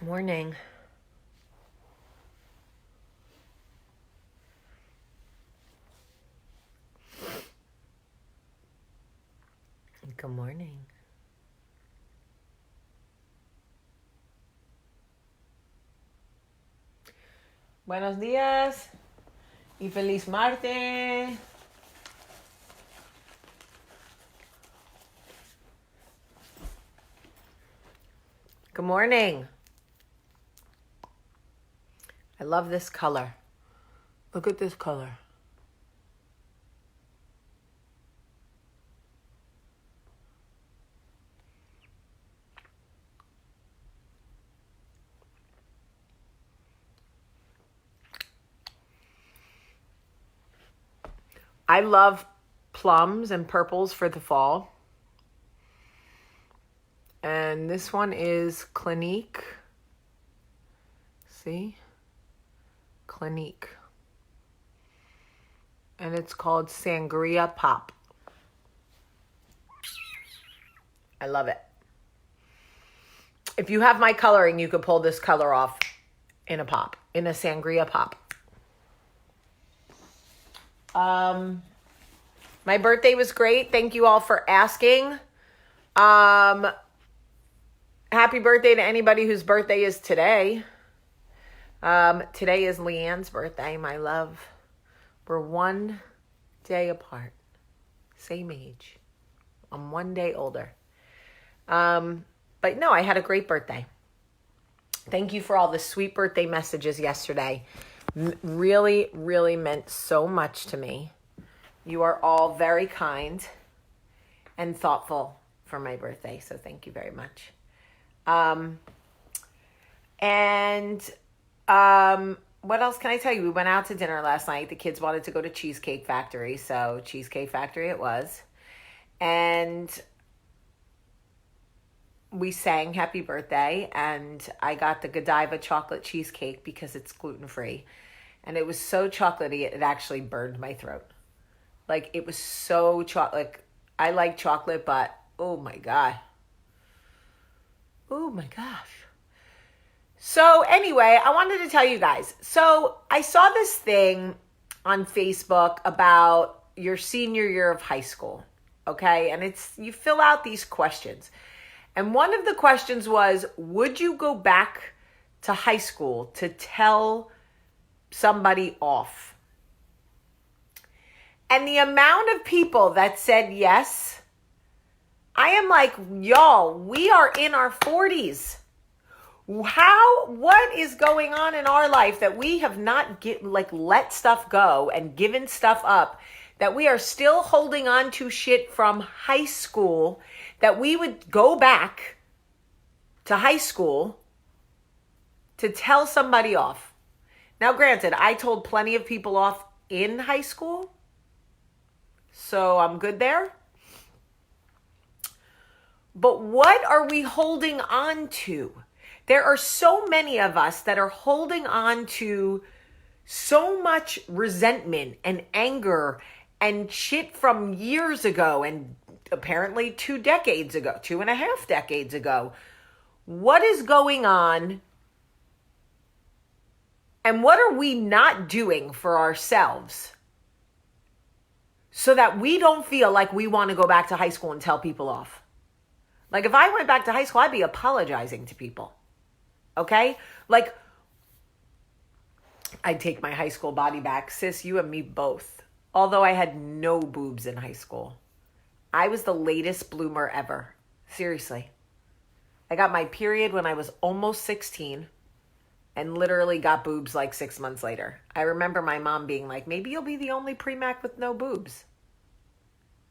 Morning. Good morning. Buenos días y feliz martes. Good morning. I love this color. Look at this color. I love plums and purples for the fall. And this one is Clinique. See? Clinique. And it's called Sangria Pop. I love it. If you have my coloring, you could pull this color off in a pop, in a Sangria Pop. My birthday was great. Thank you all for asking. Happy birthday to anybody whose birthday is today. Today is Leanne's birthday, my love. We're 1 day apart. Same age. I'm 1 day older. But no, I had a great birthday. Thank you for all the sweet birthday messages yesterday. Really, really meant so much to me. You are all very kind and thoughtful for my birthday, so thank you very much. What else can I tell you? We went out to dinner last night. The kids wanted to go to Cheesecake Factory, so Cheesecake Factory it was. And we sang happy birthday, and I got the Godiva chocolate cheesecake because it's gluten-free. And it was so chocolatey, it actually burned my throat. Like, it was so chocolate. Like, I like chocolate, but oh my God. Oh my gosh. So anyway, I wanted to tell you guys. So I saw this thing on Facebook about your senior year of high school. Okay. And you fill out these questions. And one of the questions was, would you go back to high school to tell somebody off? And the amount of people that said yes, I am like, y'all, we are in our 40s. What is going on in our life that we have not let stuff go and given stuff up, that we are still holding on to shit from high school, that we would go back to high school to tell somebody off? Now, granted, I told plenty of people off in high school, so I'm good there. But what are we holding on to? There are so many of us that are holding on to so much resentment and anger and shit from years ago and apparently 2 decades ago, 2.5 decades ago. What is going on? And what are we not doing for ourselves so that we don't feel like we want to go back to high school and tell people off? Like, if I went back to high school, I'd be apologizing to people. Okay? Like, I'd take my high school body back. Sis, you and me both. Although I had no boobs in high school. I was the latest bloomer ever. Seriously. I got my period when I was almost 16 and literally got boobs like 6 months later. I remember my mom being like, maybe you'll be the only pre-mac with no boobs.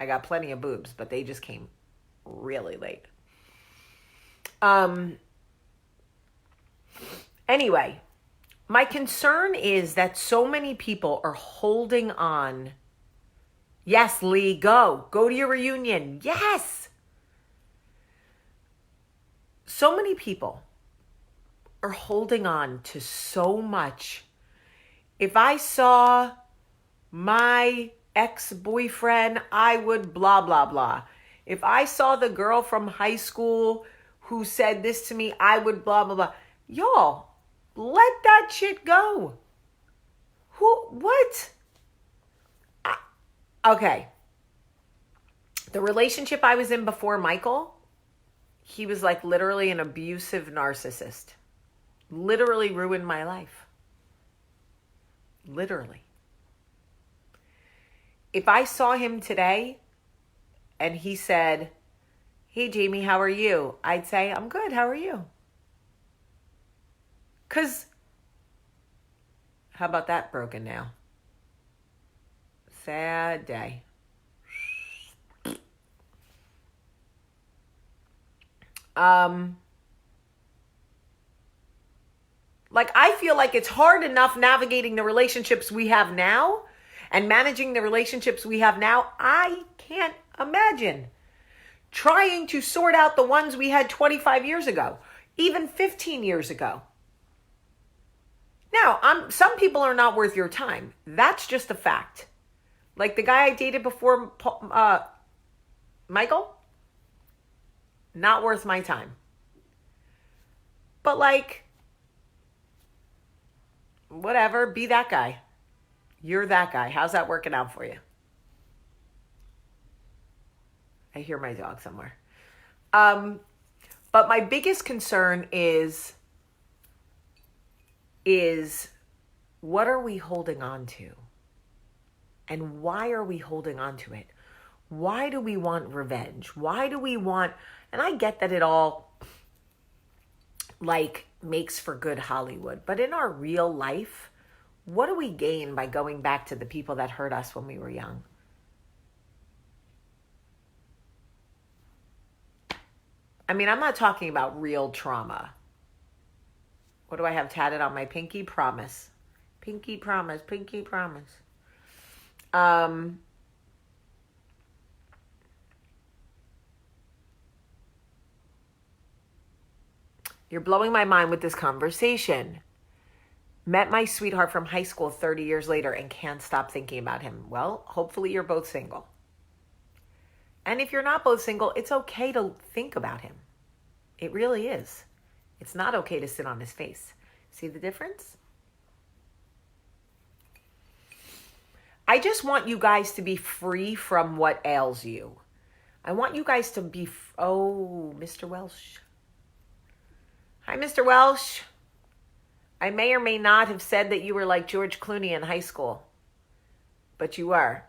I got plenty of boobs, but they just came really late. Anyway, my concern is that so many people are holding on. Yes, Lee, go to your reunion. Yes. So many people are holding on to so much. If I saw my ex-boyfriend, I would blah, blah, blah. If I saw the girl from high school who said this to me, I would blah, blah, blah. Y'all, let that shit go. What? Okay. The relationship I was in before Michael, he was like literally an abusive narcissist. Literally ruined my life. Literally. If I saw him today and he said, "Hey, Jamie, how are you?" I'd say, "I'm good. How are you?" Because how about that broken nail? Sad day. Like, I feel like it's hard enough navigating the relationships we have now and managing the relationships we have now. I can't imagine trying to sort out the ones we had 25 years ago, even 15 years ago. Now, some people are not worth your time. That's just a fact. Like the guy I dated before, Michael, not worth my time. But like, whatever, be that guy. You're that guy. How's that working out for you? I hear my dog somewhere. But my biggest concern is what are we holding on to? And why are we holding on to it? Why do we want revenge? Why do we want, and I get that it all like makes for good Hollywood, but in our real life, what do we gain by going back to the people that hurt us when we were young? I mean, I'm not talking about real trauma. What do I have tatted on my pinky? Promise. Pinky promise, pinky promise. You're blowing my mind with this conversation. Met my sweetheart from high school 30 years later and can't stop thinking about him. Well, hopefully you're both single. And if you're not both single, it's okay to think about him. It really is. It's not okay to sit on his face. See the difference? I just want you guys to be free from what ails you. I want you guys to be... Oh, Mr. Welsh. Hi, Mr. Welsh. I may or may not have said that you were like George Clooney in high school. But you were,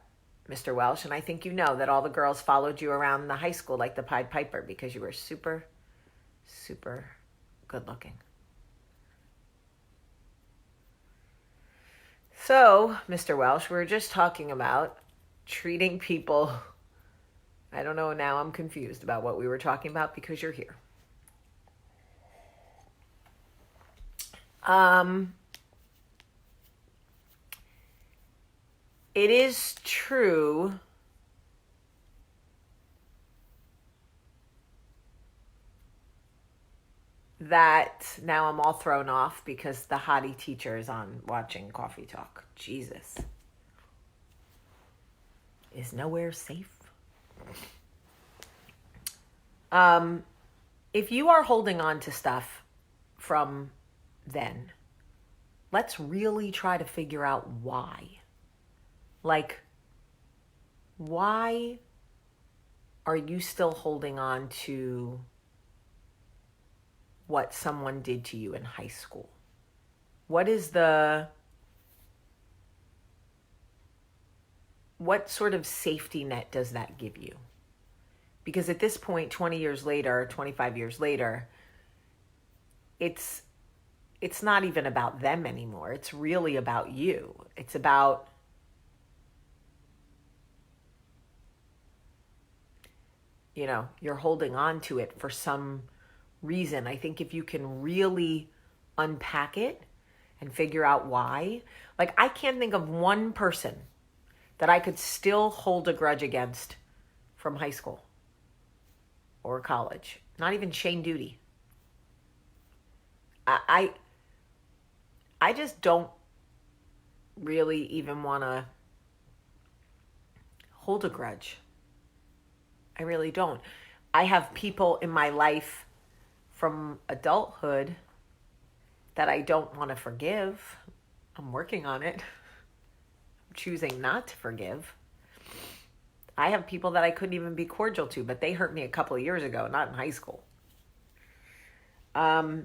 Mr. Welsh. And I think you know that all the girls followed you around the high school like the Pied Piper because you were super, super good looking. So, Mr. Welsh, we were just talking about treating people. I don't know, now I'm confused about what we were talking about because you're here. It is true that now I'm all thrown off because the hottie teacher is on watching Coffee Talk. Jesus. Is nowhere safe. If you are holding on to stuff from then, let's really try to figure out why. Like, why are you still holding on to what someone did to you in high school? What sort of safety net does that give you? Because at this point, 20 years later, 25 years later, it's not even about them anymore. It's really about you. It's about you're holding on to it for some reason. I think if you can really unpack it and figure out why, like I can't think of one person that I could still hold a grudge against from high school or college. Not even Shane Duty. I just don't really even want to hold a grudge. I really don't. I have people in my life from adulthood that I don't want to forgive. I'm working on it. I'm choosing not to forgive. I have people that I couldn't even be cordial to, but they hurt me a couple of years ago, not in high school. Oh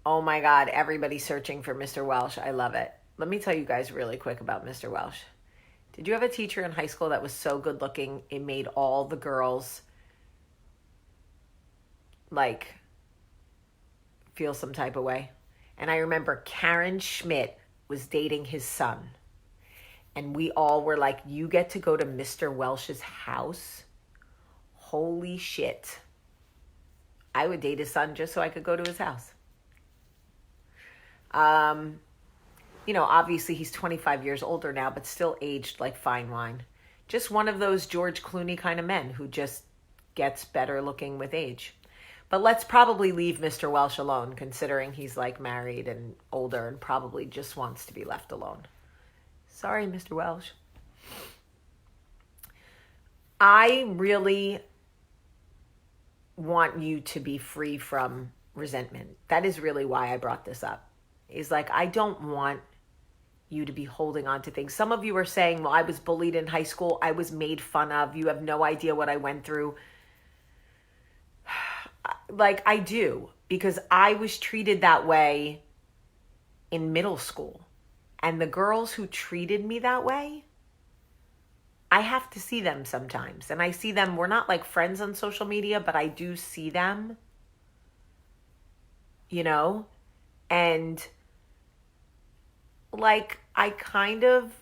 my God, everybody's searching for Mr. Welsh. I love it. Let me tell you guys really quick about Mr. Welsh. Did you have a teacher in high school that was so good looking, it made all the girls like feel some type of way? And I remember Karen Schmidt was dating his son. And we all were like, you get to go to Mr. Welsh's house? Holy shit. I would date his son just so I could go to his house. Obviously he's 25 years older now, but still aged like fine wine. Just one of those George Clooney kind of men who just gets better looking with age. But let's probably leave Mr. Welsh alone, considering he's like married and older and probably just wants to be left alone. Sorry, Mr. Welsh. I really want you to be free from resentment. That is really why I brought this up. Is like, I don't want you to be holding on to things. Some of you are saying, well, I was bullied in high school. I was made fun of. You have no idea what I went through. Like, I do, because I was treated that way in middle school. And the girls who treated me that way, I have to see them sometimes. And I see them, we're not like friends on social media, but I do see them, and like, I kind of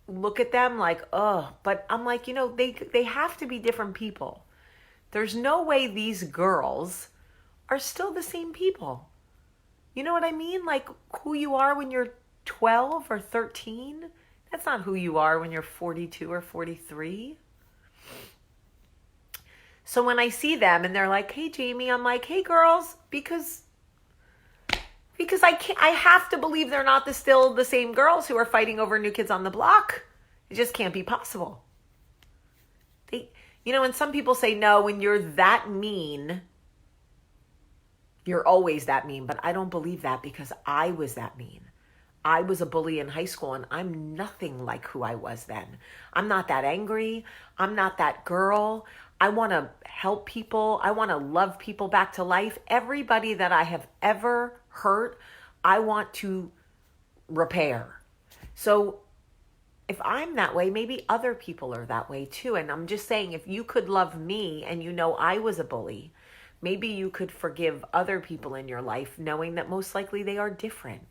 look at them like, oh, but I'm like, they have to be different people. There's no way these girls are still the same people. You know what I mean? Like, who you are when you're 12 or 13, that's not who you are when you're 42 or 43. So when I see them and they're like, hey, Jamie, I'm like, hey, girls, because I have to believe they're not still the same girls who are fighting over New Kids on the Block. It just can't be possible. And some people say, no, when you're that mean, you're always that mean. But I don't believe that, because I was that mean. I was a bully in high school, and I'm nothing like who I was then. I'm not that angry. I'm not that girl. I want to help people. I want to love people back to life. Everybody that I have ever hurt, I want to repair. So if I'm that way, maybe other people are that way too. And I'm just saying, if you could love me and I was a bully, maybe you could forgive other people in your life, knowing that most likely they are different.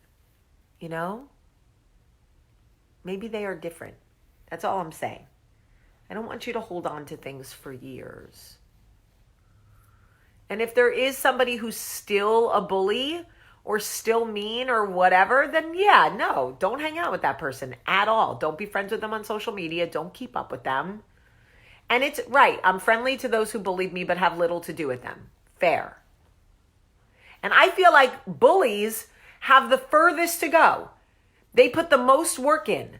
Maybe they are different. That's all I'm saying. I don't want you to hold on to things for years. And if there is somebody who's still a bully or still mean or whatever, then yeah, no, don't hang out with that person at all. Don't be friends with them on social media. Don't keep up with them. And it's right. I'm friendly to those who bullied me, but have little to do with them. Fair. And I feel like bullies have the furthest to go. They put the most work in.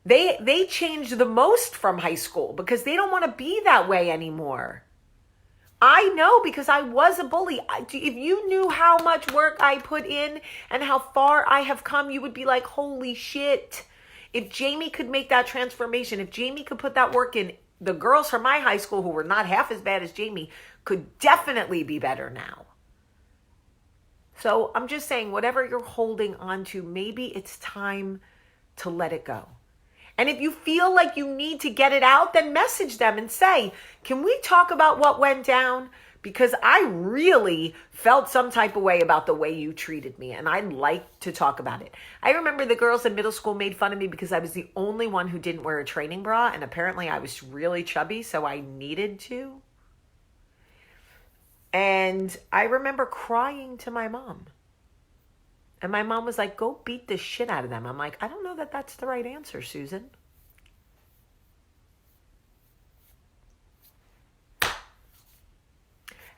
They change the most from high school because they don't want to be that way anymore. I know, because I was a bully. If you knew how much work I put in and how far I have come, you would be like, holy shit. If Jamie could make that transformation, if Jamie could put that work in, the girls from my high school who were not half as bad as Jamie could definitely be better now. So I'm just saying, whatever you're holding on to, maybe it's time to let it go. And if you feel like you need to get it out, then message them and say, can we talk about what went down? Because I really felt some type of way about the way you treated me, and I'd like to talk about it. I remember the girls in middle school made fun of me because I was the only one who didn't wear a training bra, and apparently I was really chubby, so I needed to. And I remember crying to my mom. And my mom was like, go beat the shit out of them. I'm like, I don't know that that's the right answer, Susan.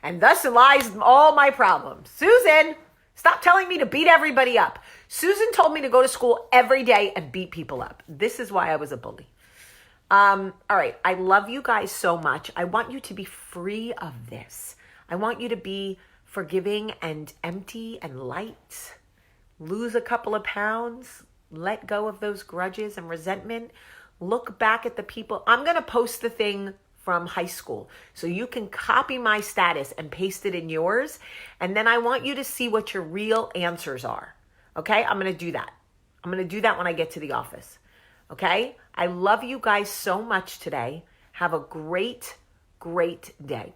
And thus lies all my problems. Susan, stop telling me to beat everybody up. Susan told me to go to school every day and beat people up. This is why I was a bully. All right. I love you guys so much. I want you to be free of this. I want you to be forgiving and empty and light. Lose a couple of pounds. Let go of those grudges and resentment. Look back at the people. I'm going to post the thing from high school so you can copy my status and paste it in yours. And then I want you to see what your real answers are. Okay? I'm going to do that. I'm going to do that when I get to the office. Okay? I love you guys so much today. Have a great, great day.